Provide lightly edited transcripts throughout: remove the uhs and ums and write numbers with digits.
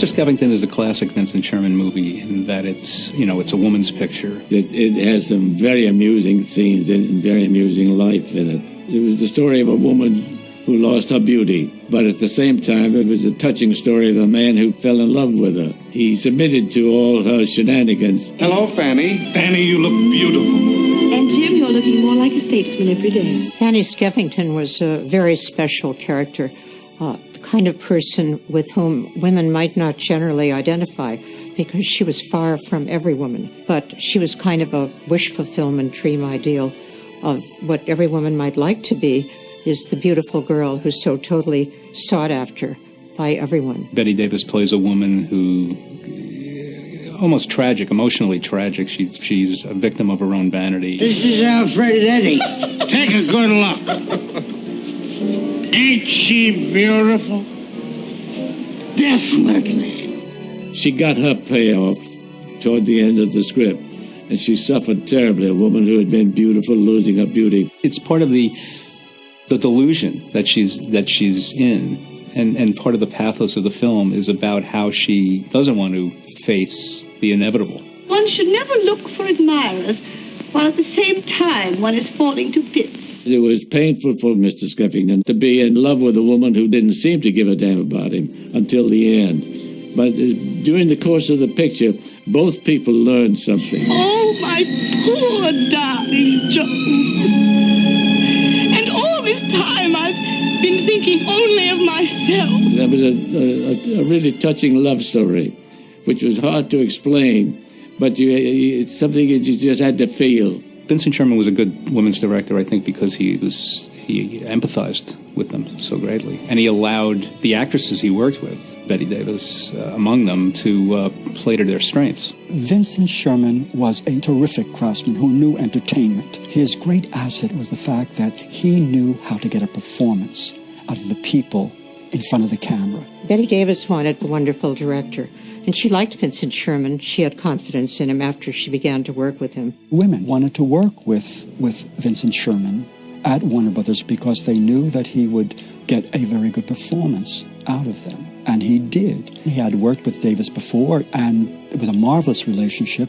Mr. Skeffington is a classic Vincent Sherman movie in that it's a woman's picture. It has some very amusing scenes and very amusing life in it. It was the story of a woman who lost her beauty, but at the same time it was a touching story of a man who fell in love with her. He submitted to all her shenanigans. Hello, Fanny. Fanny, you look beautiful. And Jim, you're looking more like a statesman every day. Fanny Skeffington was a very special character, the kind of person with whom women might not generally identify because she was far from every woman. But she was kind of a wish fulfillment dream ideal of what every woman might like to be, is the beautiful girl who's so totally sought after by everyone. Bette Davis plays a woman who, almost tragic, emotionally tragic. She's a victim of her own vanity. This is Alfred Eddie. Take a good look. Ain't she beautiful? Definitely. She got her payoff toward the end of the script, and she suffered terribly, a woman who had been beautiful losing her beauty. It's part of the delusion that she's in, and part of the pathos of the film is about how she doesn't want to face the inevitable. One should never look for admirers while at the same time one is falling to bits. It was painful for Mr. Skeffington to be in love with a woman who didn't seem to give a damn about him until the end. But during the course of the picture, both people learned something. Oh, my poor darling John. And all this time I've been thinking only of myself. That was a really touching love story, which was hard to explain, but it's something that you just had to feel. Vincent Sherman was a good women's director, I think, because he empathized with them so greatly. And he allowed the actresses he worked with, Bette Davis among them, to play to their strengths. Vincent Sherman was a terrific craftsman who knew entertainment. His great asset was the fact that he knew how to get a performance out of the people in front of the camera. Bette Davis wanted a wonderful director, and she liked Vincent Sherman. She had confidence in him after she began to work with him. Women wanted to work with Vincent Sherman at Warner Brothers because they knew that he would get a very good performance out of them. And he did. He had worked with Davis before, and it was a marvelous relationship,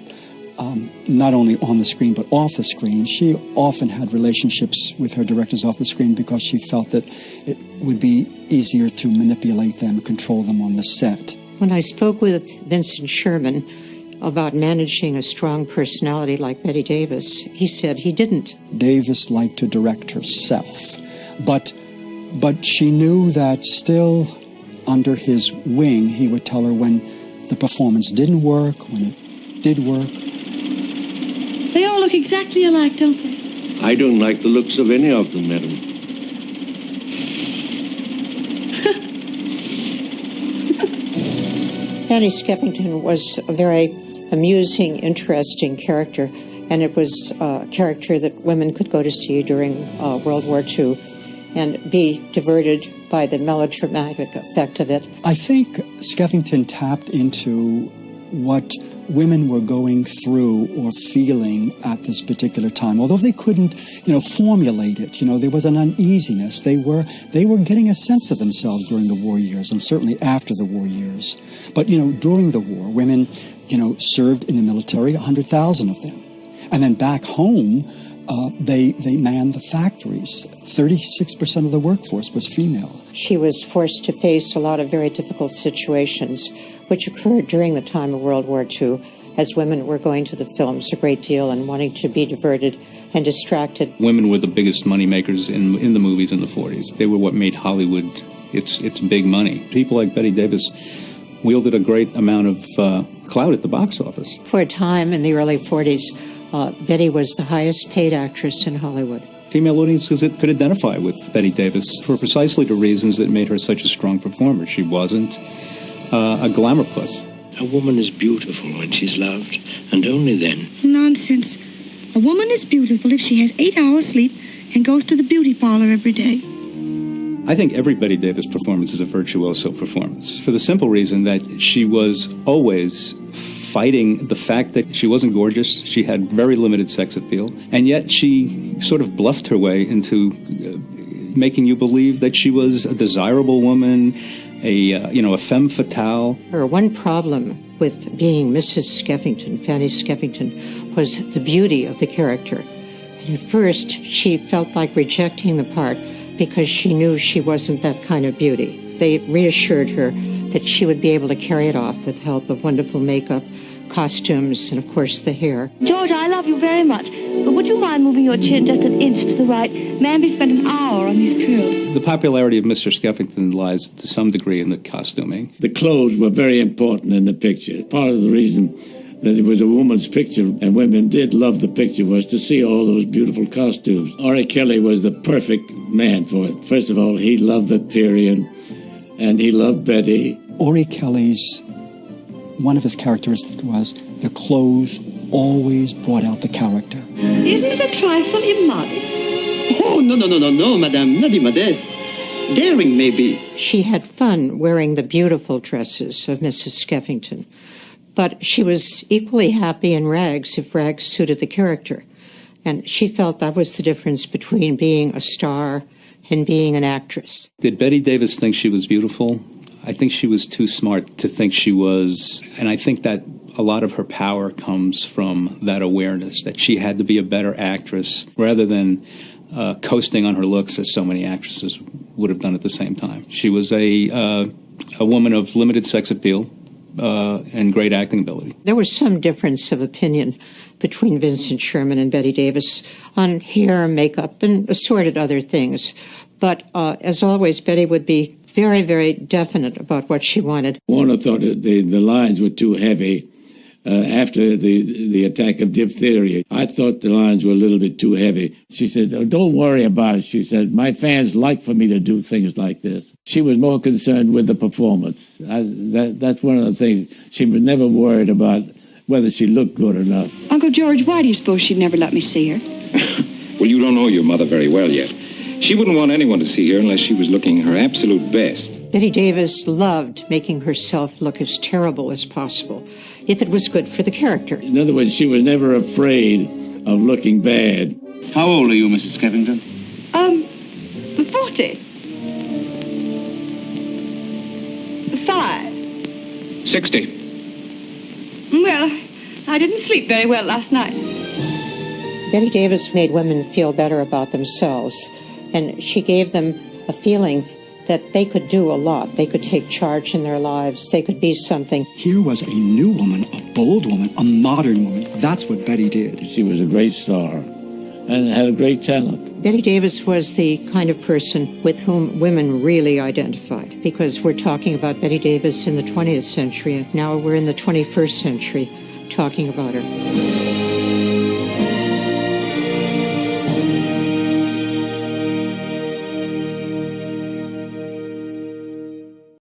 not only on the screen but off the screen. She often had relationships with her directors off the screen because she felt that it would be easier to manipulate them, control them on the set. When I spoke with Vincent Sherman about managing a strong personality like Bette Davis, he said he didn't. Davis liked to direct herself, but she knew that still under his wing, he would tell her when the performance didn't work, when it did work. They all look exactly alike, don't they? I don't like the looks of any of them, madam. Fanny Skeffington was a very amusing, interesting character, and it was a character that women could go to see during World War II and be diverted by the melodramatic effect of it. I think Skeffington tapped into what women were going through or feeling at this particular time. Although they couldn't, formulate it, there was an uneasiness. They were getting a sense of themselves during the war years and certainly after the war years. But, during the war, women, served in the military, 100,000 of them. And then back home, they manned the factories. 36% of the workforce was female. She was forced to face a lot of very difficult situations, which occurred during the time of World War II, as women were going to the films a great deal and wanting to be diverted and distracted. Women were the biggest money makers in the movies in the 40s. They were what made Hollywood its big money. People like Bette Davis wielded a great amount of clout at the box office. For a time in the early 40s, Bette was the highest paid actress in Hollywood. Female audiences could identify with Bette Davis for precisely the reasons that made her such a strong performer. She wasn't a glamour puss. A woman is beautiful when she's loved, and only then. Nonsense. A woman is beautiful if she has 8 hours sleep and goes to the beauty parlor every day. I think every Bette Davis performance is a virtuoso performance, for the simple reason that she was always fighting the fact that she wasn't gorgeous, she had very limited sex appeal, and yet she sort of bluffed her way into making you believe that she was a desirable woman, a femme fatale. Her one problem with being Mrs. Skeffington, Fanny Skeffington, was the beauty of the character. And at first, she felt like rejecting the part because she knew she wasn't that kind of beauty. They reassured her that she would be able to carry it off with the help of wonderful makeup, costumes, and of course the hair. George, I love you very much, but would you mind moving your chin just an inch to the right? Manby spent an hour on these curls. The popularity of Mr. Skeffington lies to some degree in the costuming. The clothes were very important in the picture. Part of the reason that it was a woman's picture and women did love the picture was to see all those beautiful costumes. R.A. Kelly was the perfect man for it. First of all, he loved the period and he loved Betty. Ori Kelly's, one of his characteristics was the clothes always brought out the character. Isn't it a trifle immodest? Oh, no, madame, not immodest. Daring, maybe. She had fun wearing the beautiful dresses of Mrs. Skeffington, but she was equally happy in rags if rags suited the character. And she felt that was the difference between being a star and being an actress. Did Betty Davis think she was beautiful? I think she was too smart to think she was, and I think that a lot of her power comes from that awareness that she had to be a better actress rather than coasting on her looks as so many actresses would have done at the same time. She was a woman of limited sex appeal and great acting ability. There was some difference of opinion between Vincent Sherman and Betty Davis on hair, makeup, and assorted other things. But as always, Betty would be very, very definite about what she wanted. Warner thought that the lines were too heavy after the attack of diphtheria. I thought the lines were a little bit too heavy. She said, "Oh, don't worry about it." She said, "My fans like for me to do things like this." She was more concerned with the performance. That's one of the things. She was never worried about whether she looked good or not. Uncle George, why do you suppose she'd never let me see her? Well, you don't know your mother very well yet. She wouldn't want anyone to see her unless she was looking her absolute best. Betty Davis loved making herself look as terrible as possible, if it was good for the character. In other words, she was never afraid of looking bad. How old are you, Mrs. Skeffington? 40. 5. 60. Well, I didn't sleep very well last night. Betty Davis made women feel better about themselves, and she gave them a feeling that they could do a lot. They could take charge in their lives. They could be something. Here was a new woman, a bold woman, a modern woman. That's what Betty did. She was a great star and had a great talent. Betty Davis was the kind of person with whom women really identified, because we're talking about Betty Davis in the 20th century, and now we're in the 21st century talking about her.